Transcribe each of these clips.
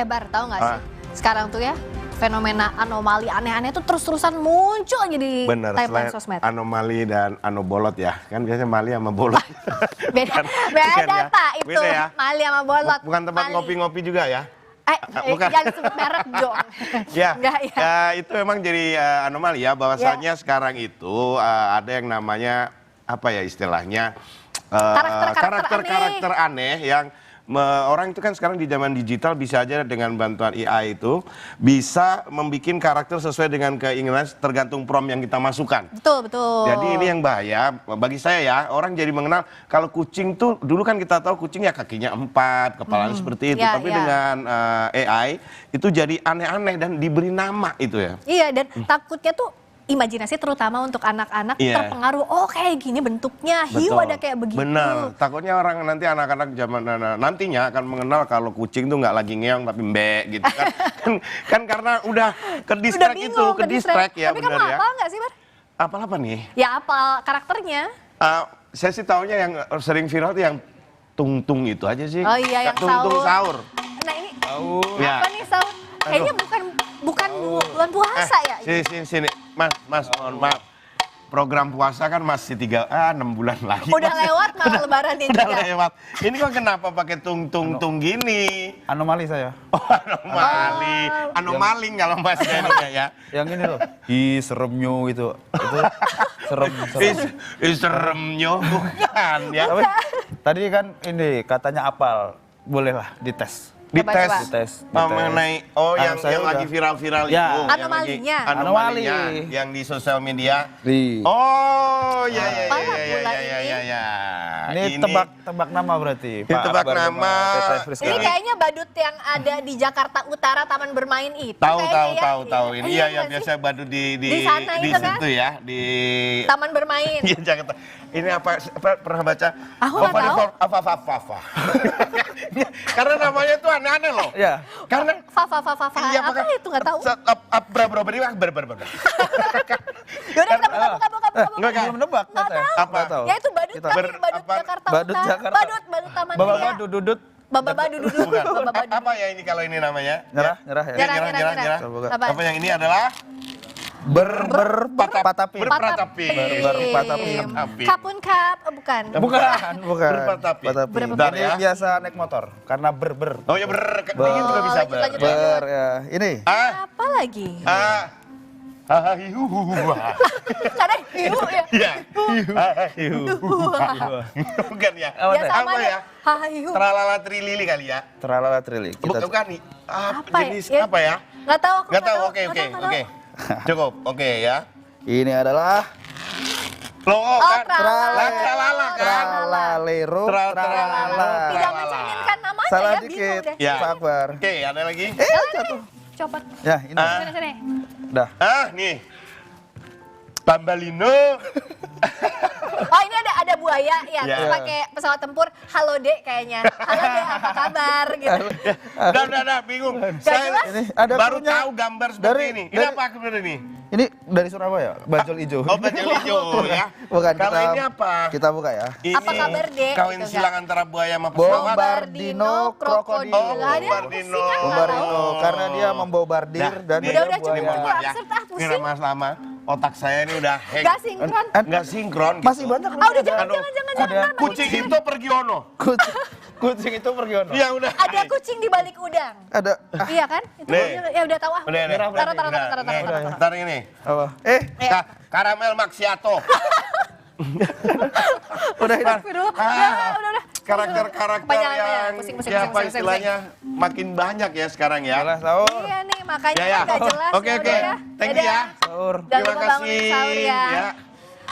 Bar, tahu nggak sih? Sekarang tuh ya fenomena anomali aneh-aneh tuh terus-terusan muncul aja di timeline sosmed. Anomali dan anobolot ya, kan biasanya mali sama bolot. beda Pak itu, beda ya? mali sama bolot. Bukan tempat ngopi-ngopi juga ya? Bukan. Jangan sebut merek dong. Ya, enggak, ya. Itu memang jadi anomali ya, bahwasanya sekarang itu ada yang namanya apa ya istilahnya karakter aneh yang orang itu kan sekarang di zaman digital bisa aja dengan bantuan AI itu bisa membuat karakter sesuai dengan keinginan tergantung prompt yang kita masukkan. Betul, betul. Jadi ini yang bahaya bagi saya ya, orang jadi mengenal kalau kucing tuh dulu kan kita tahu kucing ya kakinya 4, kepalanya seperti itu. Tapi dengan AI itu jadi aneh-aneh dan diberi nama itu ya. Iya, dan takutnya tuh imajinasi terutama untuk anak-anak terpengaruh, oh kayak gini bentuknya, hiu ada kayak begitu. Benar, takutnya orang nanti anak-anak zaman nantinya akan mengenal kalau kucing tuh nggak lagi ngeong tapi mbek gitu kan. kan karena udah ke distract itu, ke distract ya. Tapi benar kamu ya. apal nggak sih, Bar? Apal apa nih? Ya apal karakternya. Saya sih taunya yang sering viral tuh yang tung-tung itu aja sih. Oh iya, yang tung-tung sahur. Nah ini apa nih sahur? Kayaknya bukan bulan puasa ya? Sini. Mas, mohon maaf. Program puasa kan masih 6 bulan lagi. Udah lewat malah lebaran ini. Udah lewat. Ini kok kenapa pakai tung gini? Anomali saya. Oh, anomali. Anomaling kalau Mas ya. Yang ini loh. Seremnya gitu. Itu serem. Seremnya bukan ya. Tadi kan ini katanya apal. Bolehlah dites. Dites mengenai yang lagi viral-viral ya, itu anomalinya yang di sosial media. Oh ya. Ini tebak nama berarti. Tebak nama. Ini kayaknya badut yang ada di Jakarta Utara Taman Bermain itu. Tahu. Ini ya biasa badut di situ ya, di Taman Bermain. Di Jakarta. Ini apa pernah baca? Aku nggak tahu. Apa. Karena namanya tuh aneh-aneh loh. Iya. Karena Iya, apa itu nggak tahu. Yaudah kita buka. Enggak menebak. Apa? Ya itu badut Jakarta Utara. Badut Taman Ria. Badut. Apa ya ini kalau ini namanya? Nyerah ya. Nyerah. Apa yang ini adalah berpatapi. Kapun bukan. Berpatapi. Ini biasa naik motor karena ber. Oh ya ini juga bisa ber ya. Ini. Apa lagi? Karena hiu ya. Iya. Bukan ya. Apa ya? Tralala trilili kali ya. Tralala trilili. Bukan nih. Jenis apa ya? Nggak tahu. Nggak tahu. Oke. Cukup. Oke ya. Ini adalah kan tralala kan. Tralala. Tidak mencerminkan namanya salah ya, dikit. bingung deh. Ya. Sabar. Oke, ada lagi? Jatuh. Copot. Ya, ini. Sini. Udah. Nih. Bambalino. Oh, ini ada buaya ya, terus pakai pesawat tempur. Halo Dek kayaknya. Halo Dek, apa kabar gitu. Udah, bingung. Saya ini ada baru punya. tahu gambar seperti ini. Ini apa sebenarnya ini? Ini dari Surabaya, bajul hijau. Oh, bajul hijau ya. Bukan. Kalau ini apa? Kita buka ya. Ini apa kabar Dek? Kawin gitu, silang antara buaya sama pesawat. Bombardino krokodil. Oh, Bombardino. Karena dia membobardir dan udah cukup ya. Ini lama-lama otak saya ini udah hang. Nggak sinkron. Masih banyak. Udah jangan. Kucing itu pergi ono. Kucing itu pergi ono. Ya udah. Ada kucing di balik udang. Ada. Iya kan? Itu ya udah tahu ah. Udah. Ntar ini. Apa? Karamel macchiato. Udah. Udah. Karakter-karakter yang siapa istilahnya makin banyak ya sekarang ya. Jelas sahur. Iya nih makanya udah jelas. Oke. Thank you ya. Sahur. Terima kasih. Sahur ya.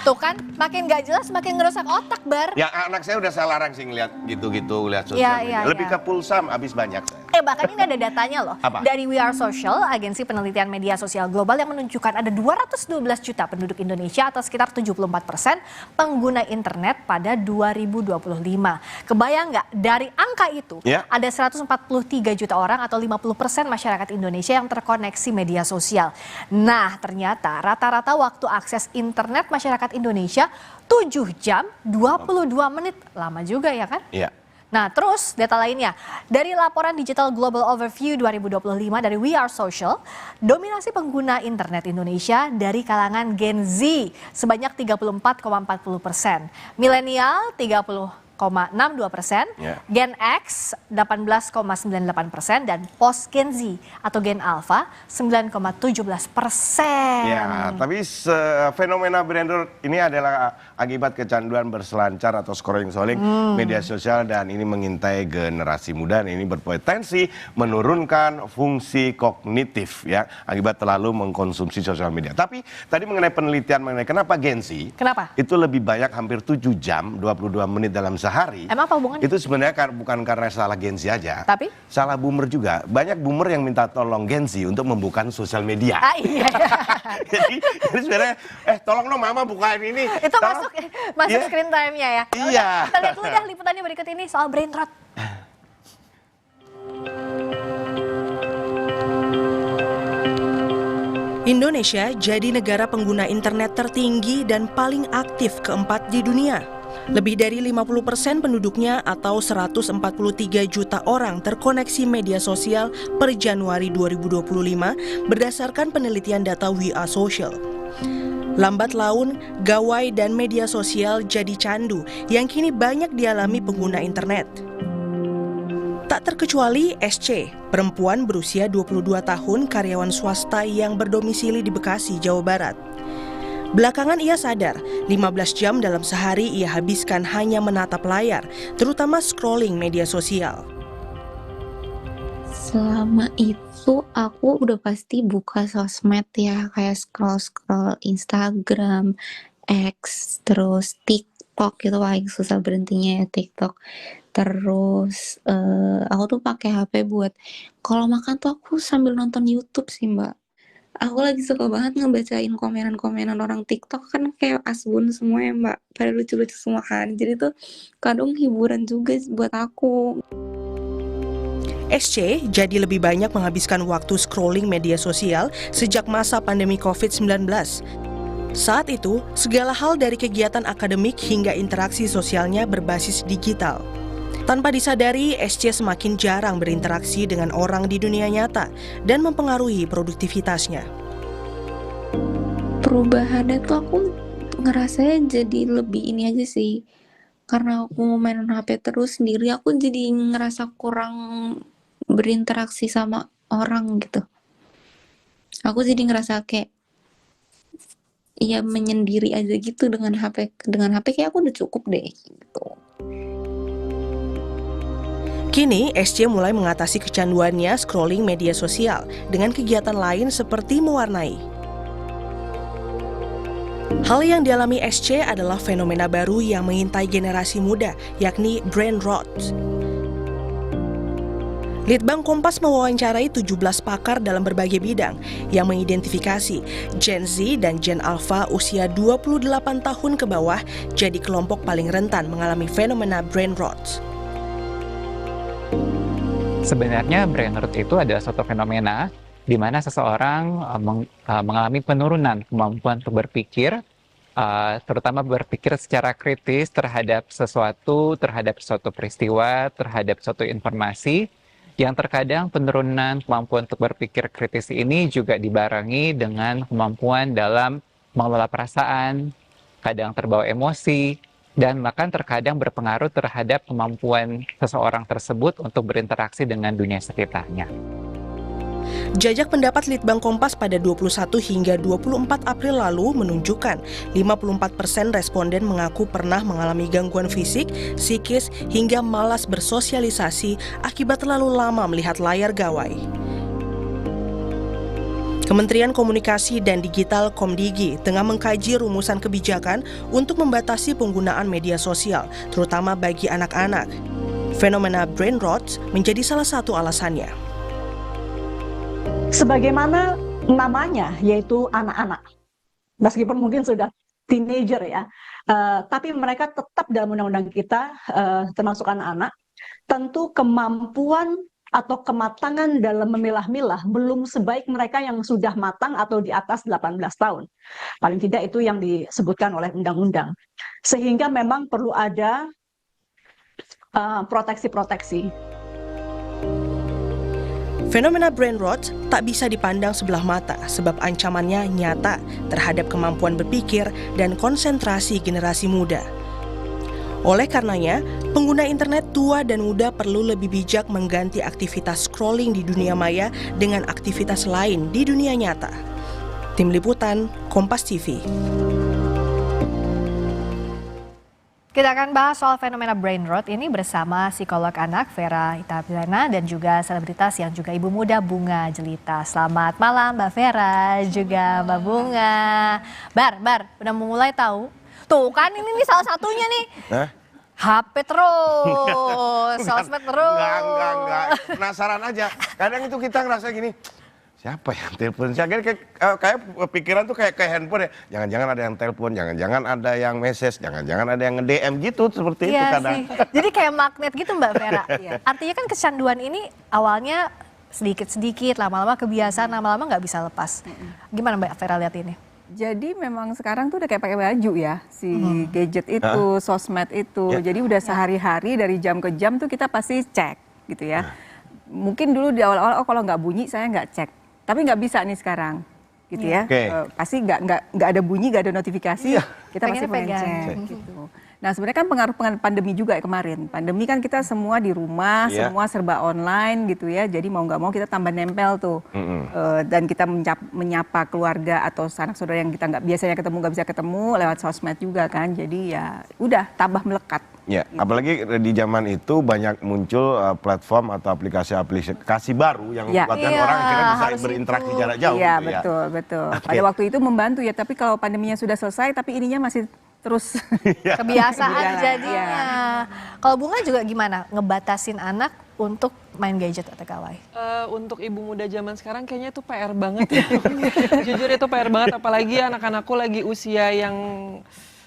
Tuh kan, makin gak jelas, makin ngerusak otak, Bar. Ya anak saya udah saya larang sih ngeliat gitu-gitu, lihat sosial media. Lebih ke pulsa, habis banyak saya. Bahkan ini ada datanya loh. Apa? Dari We Are Social, agensi penelitian media sosial global yang menunjukkan ada 212 juta penduduk Indonesia atau sekitar 74% pengguna internet pada 2025. Kebayang nggak? Dari angka itu, ada 143 juta orang atau 50% masyarakat Indonesia yang terkoneksi media sosial. Nah, ternyata rata-rata waktu akses internet masyarakat Indonesia 7 jam 22 menit. Lama juga ya kan? Iya. Nah, terus data lainnya, dari laporan Digital Global Overview 2025 dari We Are Social, dominasi pengguna internet Indonesia dari kalangan Gen Z sebanyak 34,40%, milenial 30,62%, Ya. Gen X 18,98%, dan post Gen Z atau Gen Alpha 9,17%. Ya, tapi fenomena brain rot ini adalah akibat kecanduan berselancar atau scrolling media sosial, dan ini mengintai generasi muda, dan ini berpotensi menurunkan fungsi kognitif ya akibat terlalu mengkonsumsi sosial media. Tapi tadi mengenai penelitian mengenai kenapa Gen Z Kenapa? itu lebih banyak, hampir 7 jam 22 menit dalam sehari. Emang apa hubungannya? Itu sebenarnya bukan karena salah Gen Z aja. Tapi? Salah boomer juga. Banyak boomer yang minta tolong Gen Z untuk membuka sosial media. Ah iya. jadi sebenarnya tolong dong mama bukain ini. Itu Tolong. masuk Iya. screen time-nya ya. Iya. Kita lihat dulu dah liputannya berikut ini soal brain rot. Indonesia jadi negara pengguna internet tertinggi dan paling aktif keempat di dunia. Lebih dari 50% penduduknya atau 143 juta orang terkoneksi media sosial per Januari 2025 berdasarkan penelitian data We Are Social. Lambat laun, gawai dan media sosial jadi candu yang kini banyak dialami pengguna internet. Tak terkecuali SC, perempuan berusia 22 tahun karyawan swasta yang berdomisili di Bekasi, Jawa Barat. Belakangan ia sadar, 15 jam dalam sehari ia habiskan hanya menatap layar, terutama scrolling media sosial. Selama itu aku udah pasti buka sosmed ya, kayak scroll-scroll Instagram, X, terus TikTok, itu paling susah berhentinya ya TikTok. Terus aku tuh pakai HP buat kalau makan tuh aku sambil nonton YouTube sih Mbak. Aku lagi suka banget ngebacain komenan-komenan orang TikTok, kan kayak asbun semua ya Mbak, pada lucu-lucu semua kan. Jadi tuh kadang hiburan juga buat aku. SC jadi lebih banyak menghabiskan waktu scrolling media sosial sejak masa pandemi COVID-19. Saat itu, segala hal dari kegiatan akademik hingga interaksi sosialnya berbasis digital. Tanpa disadari, SC semakin jarang berinteraksi dengan orang di dunia nyata dan mempengaruhi produktivitasnya. Perubahannya tuh aku ngerasanya jadi lebih ini aja sih. Karena aku main HP terus sendiri, aku jadi ngerasa kurang berinteraksi sama orang gitu. Aku jadi ngerasa kayak ya menyendiri aja gitu dengan HP. Dengan HP kayak aku udah cukup deh gitu. Kini, SC mulai mengatasi kecanduannya scrolling media sosial dengan kegiatan lain seperti mewarnai. Hal yang dialami SC adalah fenomena baru yang mengintai generasi muda, yakni brain rot. Litbang Kompas mewawancarai 17 pakar dalam berbagai bidang yang mengidentifikasi Gen Z dan Gen Alpha usia 28 tahun ke bawah jadi kelompok paling rentan mengalami fenomena brain rot. Sebenarnya brain rot itu adalah suatu fenomena di mana seseorang mengalami penurunan kemampuan untuk berpikir, terutama berpikir secara kritis terhadap sesuatu peristiwa, terhadap suatu informasi, yang terkadang penurunan kemampuan untuk berpikir kritis ini juga dibarengi dengan kemampuan dalam mengelola perasaan, kadang terbawa emosi, dan bahkan terkadang berpengaruh terhadap kemampuan seseorang tersebut untuk berinteraksi dengan dunia sekitarnya. Jajak pendapat Litbang Kompas pada 21 hingga 24 April lalu menunjukkan 54% responden mengaku pernah mengalami gangguan fisik, psikis, hingga malas bersosialisasi akibat terlalu lama melihat layar gawai. Kementerian Komunikasi dan Digital Komdigi tengah mengkaji rumusan kebijakan untuk membatasi penggunaan media sosial, terutama bagi anak-anak. Fenomena brain rot menjadi salah satu alasannya. Sebagaimana namanya, yaitu anak-anak. Meskipun mungkin sudah teenager ya, tapi mereka tetap dalam undang-undang kita, termasuk anak-anak, tentu kemampuan atau kematangan dalam memilah-milah belum sebaik mereka yang sudah matang atau di atas 18 tahun. Paling tidak itu yang disebutkan oleh undang-undang. Sehingga memang perlu ada proteksi-proteksi. Fenomena brain rot tak bisa dipandang sebelah mata sebab ancamannya nyata terhadap kemampuan berpikir dan konsentrasi generasi muda. Oleh karenanya, pengguna internet tua dan muda perlu lebih bijak mengganti aktivitas scrolling di dunia maya dengan aktivitas lain di dunia nyata. Tim Liputan, Kompas TV. Kita akan bahas soal fenomena brain rot ini bersama psikolog anak Vera Itapiana dan juga selebritas yang juga ibu muda Bunga Jelita. Selamat malam Mbak Vera, juga Mbak Bunga. Bar, udah mulai tahu? Tuh kan ini nih salah satunya nih. HP terus, sosmed terus. Enggak. Penasaran aja. Kadang itu kita ngerasa gini, siapa yang telepon? Kayak pikiran tuh kayak handphone ya. Jangan-jangan ada yang telepon, jangan-jangan ada yang message, jangan-jangan ada yang nge-DM gitu seperti itu kadang. Sih. Jadi kayak magnet gitu Mbak Vera. Artinya kan kecanduan ini awalnya sedikit-sedikit, lama-lama kebiasaan, lama-lama nggak bisa lepas. Gimana Mbak Vera lihat ini? Jadi memang sekarang tuh udah kayak pakai baju ya, si gadget itu, sosmed itu. Jadi udah sehari-hari dari jam ke jam tuh kita pasti cek gitu ya. Mungkin dulu di awal-awal, kalau nggak bunyi saya nggak cek. Tapi nggak bisa nih sekarang, gitu ya. Pasti nggak ada bunyi, nggak ada notifikasi, kita pasti pengen cek. Gitu. Nah sebenarnya kan pengaruh pandemi juga ya kemarin. Pandemi kan kita semua di rumah, semua serba online gitu ya. Jadi mau nggak mau kita tambah nempel tuh. Dan kita menyapa keluarga atau sanak saudara yang kita nggak biasanya ketemu nggak bisa ketemu lewat sosmed juga kan. Jadi ya udah tambah melekat. Ya, apalagi di zaman itu banyak muncul platform atau aplikasi baru yang membuatkan orang akhirnya bisa berinteraksi jarak jauh. Iya, gitu betul. Pada waktu itu membantu ya, tapi kalau pandeminya sudah selesai, tapi ininya masih terus kebiasaan jadinya. Kalau Bunga juga gimana ngebatasin anak untuk main gadget atau gawai? Untuk ibu muda zaman sekarang kayaknya itu PR banget ya. Jujur itu PR banget, apalagi anak-anakku lagi usia yang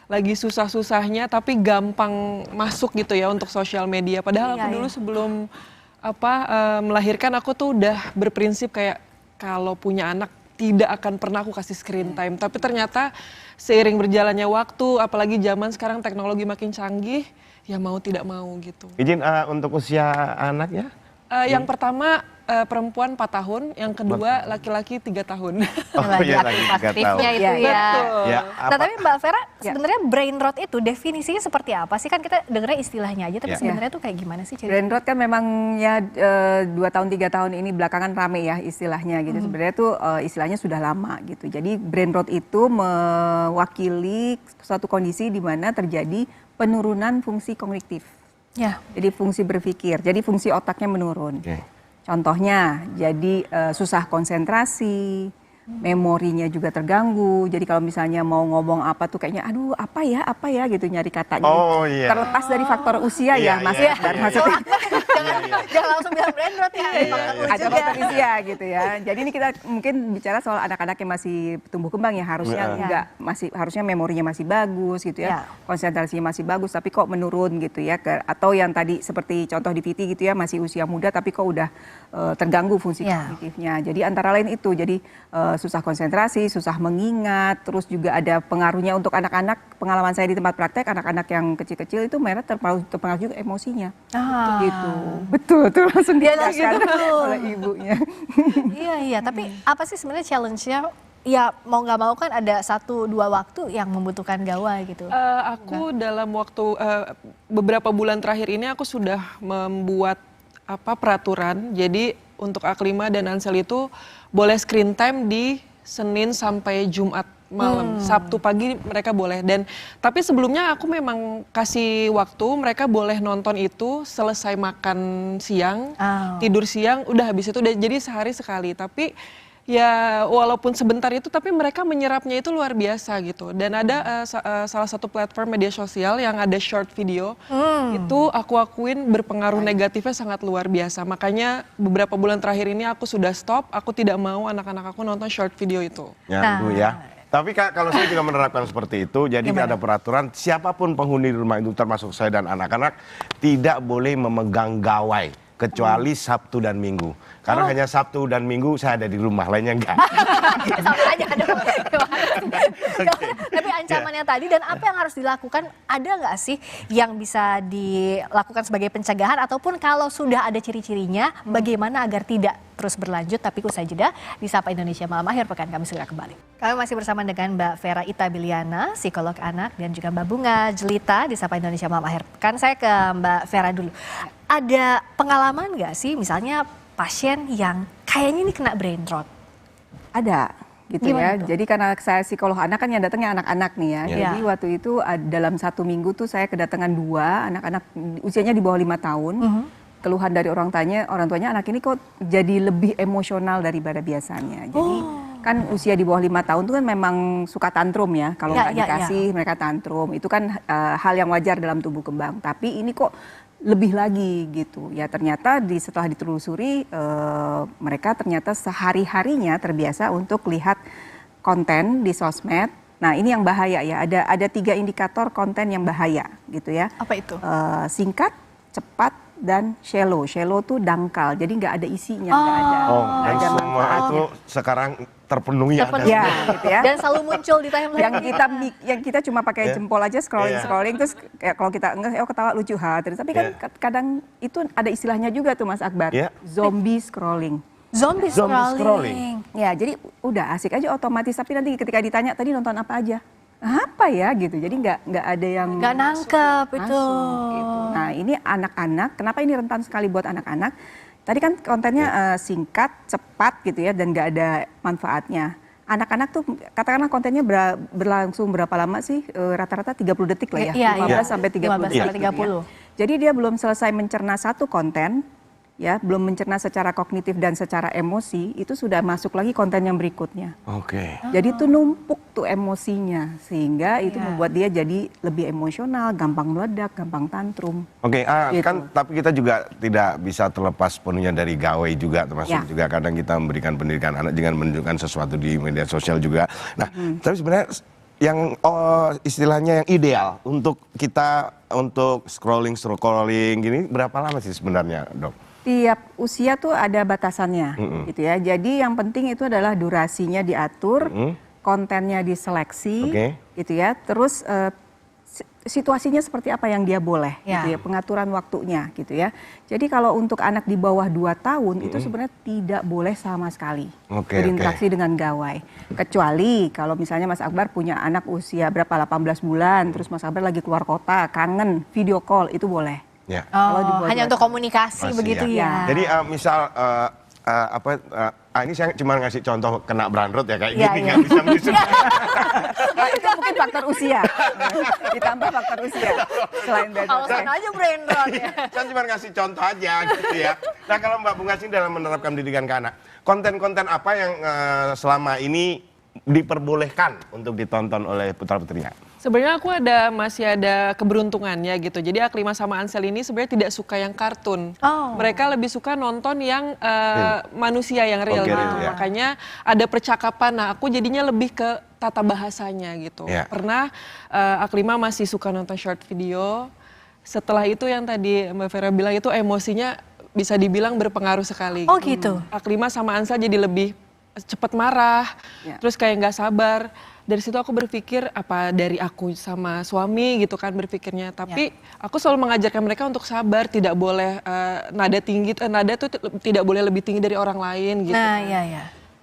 lagi susah-susahnya tapi gampang masuk gitu ya untuk sosial media. Padahal aku dulu sebelum melahirkan aku tuh udah berprinsip kayak kalau punya anak tidak akan pernah aku kasih screen time. Tapi ternyata seiring berjalannya waktu, apalagi zaman sekarang teknologi makin canggih, ya mau tidak mau gitu. Izin untuk usia anaknya? Yang pertama perempuan 4 tahun, yang kedua laki-laki 3 tahun. Lagi aktifnya itu ya. Nah tapi Mbak Vera, sebenarnya brain rot itu definisinya seperti apa sih? Kan kita dengarnya istilahnya aja, tapi sebenarnya tuh kayak gimana sih? Brain rot kan memang ya 2 tahun 3 tahun ini belakangan rame ya istilahnya gitu. Sebenarnya tuh istilahnya sudah lama gitu. Jadi brain rot itu mewakili suatu kondisi di mana terjadi penurunan fungsi kognitif. Jadi fungsi berpikir, jadi fungsi otaknya menurun. Contohnya, jadi susah konsentrasi, memorinya juga terganggu. Jadi kalau misalnya mau ngomong apa tuh kayaknya, aduh apa ya gitu nyari katanya. Terlepas dari faktor usia ya, Mas. Maksudnya. Jangan langsung bilang brain rot ya. Ada faktor usia gitu ya. Jadi ini kita mungkin bicara soal anak-anak yang masih tumbuh kembang ya, harusnya harusnya memorinya masih bagus gitu ya, konsentrasinya masih bagus, tapi kok menurun gitu ya. Atau yang tadi seperti contoh di Viti gitu ya, masih usia muda tapi kok udah terganggu fungsi kognitifnya. Jadi antara lain itu, jadi susah konsentrasi, susah mengingat, terus juga ada pengaruhnya untuk anak-anak. Pengalaman saya di tempat praktek, anak-anak yang kecil-kecil itu mereka terpengaruh juga emosinya. Gitu. Betul, langsung dijelaskan oleh ibunya. Iya, tapi apa sih sebenarnya challenge-nya? Ya mau nggak mau kan ada 1-2 waktu yang membutuhkan gawai gitu. Aku dalam waktu beberapa bulan terakhir ini aku sudah membuat peraturan. Jadi untuk Aklima dan Ansel itu boleh screen time di Senin sampai Jumat malam. Sabtu pagi mereka boleh. Tapi sebelumnya aku memang kasih waktu mereka boleh nonton itu selesai makan siang, tidur siang, udah habis itu jadi sehari sekali. Tapi ya walaupun sebentar itu tapi mereka menyerapnya itu luar biasa gitu. Dan ada salah satu platform media sosial yang ada short video, itu aku akuin berpengaruh negatifnya sangat luar biasa. Makanya beberapa bulan terakhir ini aku sudah stop, aku tidak mau anak-anak aku nonton short video itu. Tapi kalau saya juga menerapkan seperti itu, jadi ada peraturan siapapun penghuni rumah itu termasuk saya dan anak-anak tidak boleh memegang gawai kecuali Sabtu dan Minggu. Karena hanya Sabtu dan Minggu saya ada di rumah, lainnya enggak. Sama aja dong. Tapi ancamannya tadi dan apa yang harus dilakukan, ada nggak sih yang bisa dilakukan sebagai pencegahan ataupun kalau sudah ada ciri-cirinya bagaimana agar tidak terus berlanjut? Tapi usai jeda di Sapa Indonesia Malam Akhir Pekan kami segera kembali. Kami masih bersama dengan Mbak Vera Itabiliana, psikolog anak, dan juga Mbak Bunga Jelita di Sapa Indonesia Malam Akhir Pekan. Saya ke Mbak Vera dulu. Ada pengalaman nggak sih misalnya pasien yang kayaknya ini kena brain rot? Ada gitu. Gimana ya. Tuh? Jadi karena saya psikolog anak kan yang datangnya anak-anak nih ya. Jadi waktu itu dalam 1 minggu tuh saya kedatangan 2 anak-anak usianya di bawah 5 tahun. Keluhan dari orang tuanya anak ini kok jadi lebih emosional daripada biasanya. Jadi kan usia di bawah 5 tahun tuh kan memang suka tantrum ya. Kalau nggak dikasih mereka tantrum. Itu kan hal yang wajar dalam tumbuh kembang. Tapi ini kok lebih lagi gitu ya, ternyata setelah ditelusuri mereka ternyata sehari-harinya terbiasa untuk lihat konten di sosmed. Nah ini yang bahaya ya, ada 3 indikator konten yang bahaya gitu ya. Apa itu? Singkat, cepat, dan shallow. Shallow tuh dangkal, jadi nggak ada isinya, nggak ada semua manfaatnya. itu sekarang terpenuhi ya, gitu ya. Dan selalu muncul di timeline. yang kita cuma pakai jempol aja scrolling terus kayak kalau kita ketawa lucu terus, tapi kan kadang itu ada istilahnya juga tuh Mas Akbar, zombie scrolling. Zombie scrolling. Ya, jadi udah asik aja otomatis, tapi nanti ketika ditanya tadi nonton apa aja, apa ya gitu, jadi nggak ada yang nggak nangkep itu. Gitu. Nah ini anak-anak, kenapa ini rentan sekali buat anak-anak? Tadi kan kontennya singkat, cepat gitu ya, dan nggak ada manfaatnya. Anak-anak tuh katakanlah kontennya berlangsung berapa lama sih? Rata-rata 30 detik lah ya, 15 sampai 30 detik. Ya. Jadi dia belum selesai mencerna satu konten, ya belum mencerna secara kognitif dan secara emosi, itu sudah masuk lagi konten yang berikutnya. Jadi itu numpuk tuh emosinya, sehingga itu membuat dia jadi lebih emosional, gampang meledak, gampang tantrum. Gitu. Kan tapi kita juga tidak bisa terlepas penuhnya dari gawe juga, termasuk juga kadang kita memberikan pendidikan anak dengan menunjukkan sesuatu di media sosial juga. Nah, tapi sebenarnya yang istilahnya yang ideal untuk kita untuk scrolling gini berapa lama sih sebenarnya, Dok? Tiap usia tuh ada batasannya, gitu ya. Jadi yang penting itu adalah durasinya diatur, kontennya diseleksi, gitu ya. Terus situasinya seperti apa yang dia boleh, gitu ya. Pengaturan waktunya, gitu ya. Jadi kalau untuk anak di bawah 2 tahun itu sebenarnya tidak boleh sama sekali berinteraksi dengan gawai. Kecuali kalau misalnya Mas Akbar punya anak usia berapa 18 bulan, terus Mas Akbar lagi keluar kota, kangen, video call itu boleh. Hanya untuk komunikasi begitu ya. Jadi misal ini saya cuma ngasih contoh kena brain rot ya kayak gini nggak bisa menyusun. Itu mungkin faktor usia, ditambah faktor usia. Selain brain rot. Alasan aja brain rot ya. Saya cuma ngasih contoh aja gitu ya. Nah kalau Mbak Bunga sih dalam menerapkan pendidikan ke anak, konten-konten apa yang selama ini diperbolehkan untuk ditonton oleh putra-putrinya? Sebenarnya aku masih ada keberuntungannya gitu. Jadi Aklima sama Ansel ini sebenarnya tidak suka yang kartun. Mereka lebih suka nonton yang manusia yang real gitu. Makanya ada percakapan. Nah, aku jadinya lebih ke tata bahasanya gitu. Pernah Aklima masih suka nonton short video. Setelah itu yang tadi Mbak Vera bilang itu emosinya bisa dibilang berpengaruh sekali. Oh gitu. Aklima sama Ansel jadi lebih cepat marah, terus kayak nggak sabar. Dari situ aku berpikir apa dari aku sama suami gitu kan berpikirnya. Tapi aku selalu mengajarkan mereka untuk sabar, tidak boleh nada tinggi, nada tuh tidak boleh lebih tinggi dari orang lain gitu. Nah,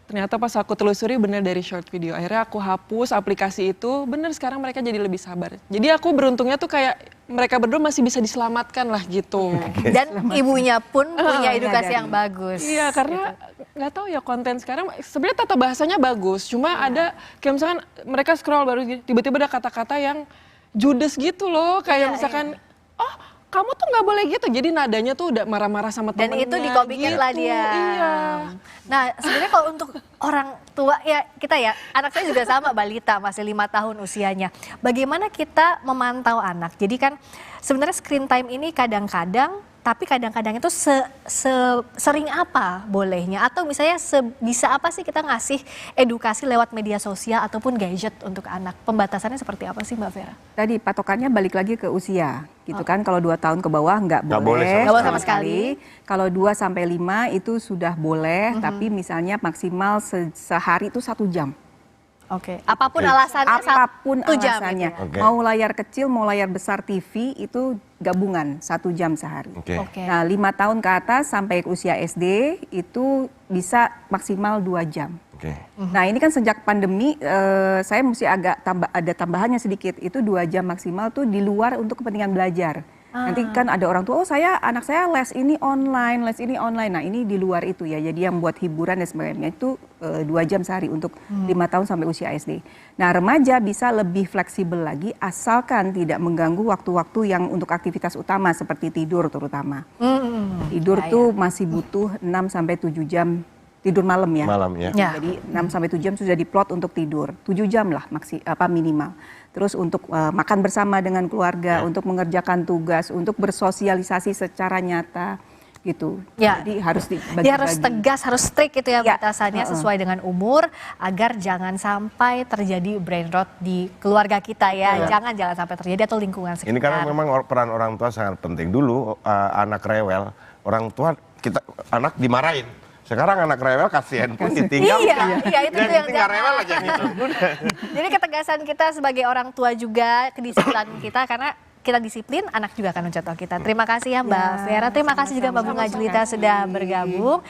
Ternyata pas aku telusuri benar dari short video. Akhirnya aku hapus aplikasi itu, benar sekarang mereka jadi lebih sabar. Jadi aku beruntungnya tuh kayak mereka berdua masih bisa diselamatkan lah gitu. Dan ibunya pun punya edukasi yang bagus. Iya, karena nggak tahu ya konten sekarang sebenarnya tata bahasanya bagus. Cuma ada kayak misalkan mereka scroll baru tiba-tiba ada kata-kata yang judes gitu loh. Kayak misalkan, kamu tuh nggak boleh gitu. Jadi nadanya tuh udah marah-marah sama temennya. Dan itu dikopikin lah dia. Iya. Nah sebenarnya kalau untuk orang tua ya kita ya, anak saya juga sama balita masih 5 tahun usianya. Bagaimana kita memantau anak? Jadi kan sebenarnya screen time ini kadang-kadang, tapi kadang-kadang itu sering apa bolehnya? Atau misalnya sebisa apa sih kita ngasih edukasi lewat media sosial ataupun gadget untuk anak? Pembatasannya seperti apa sih Mbak Vera? Tadi patokannya balik lagi ke usia gitu kan. Kalau 2 tahun ke bawah nggak boleh sama sekali. Kalau 2 sampai 5 itu sudah boleh, tapi misalnya maksimal sehari itu 1 jam. Oke, apapun alasannya, Apapun 1 jam alasannya, gitu ya? Oke. mau layar kecil, mau layar besar TV itu gabungan 1 jam sehari. Oke. Oke. Nah, 5 tahun ke atas sampai usia SD itu bisa maksimal 2 jam. Oke. Nah, ini kan sejak pandemi saya mesti ada tambahannya sedikit. Itu 2 jam maksimal tuh di luar untuk kepentingan belajar. Nanti kan ada orang tua, anak saya les ini online. Nah, ini di luar itu ya. Jadi yang buat hiburan dan sebagainya itu 2 jam sehari untuk 5 tahun sampai usia SD. Nah, remaja bisa lebih fleksibel lagi asalkan tidak mengganggu waktu-waktu yang untuk aktivitas utama seperti tidur terutama. Tidur tuh masih butuh 6 sampai 7 jam tidur malam ya. Malam ya. Ya. Jadi 6 sampai 7 jam sudah diplot untuk tidur. 7 jam lah minimal. Terus untuk makan bersama dengan keluarga, untuk mengerjakan tugas, untuk bersosialisasi secara nyata gitu. Ya. Jadi harus dibagi-bagi. Dia harus tegas, harus strict itu ya Ya. batasannya sesuai dengan umur agar jangan sampai terjadi brain rot di keluarga kita ya. Jangan sampai terjadi atau lingkungan sekitar. Ini karena memang peran orang tua sangat penting. Dulu anak rewel, orang tua anak dimarahin. Sekarang anak rewel kasih handphone ditinggal. Iya, itu tuh yang nggak jangan. rewel aja gitu. Jadi ketegasan kita sebagai orang tua juga, kedisiplinan kita karena kita disiplin, anak juga akan mencontoh kita. Terima kasih ya Mbak Vera, terima kasih juga Mbak Bunga Julita sudah bergabung.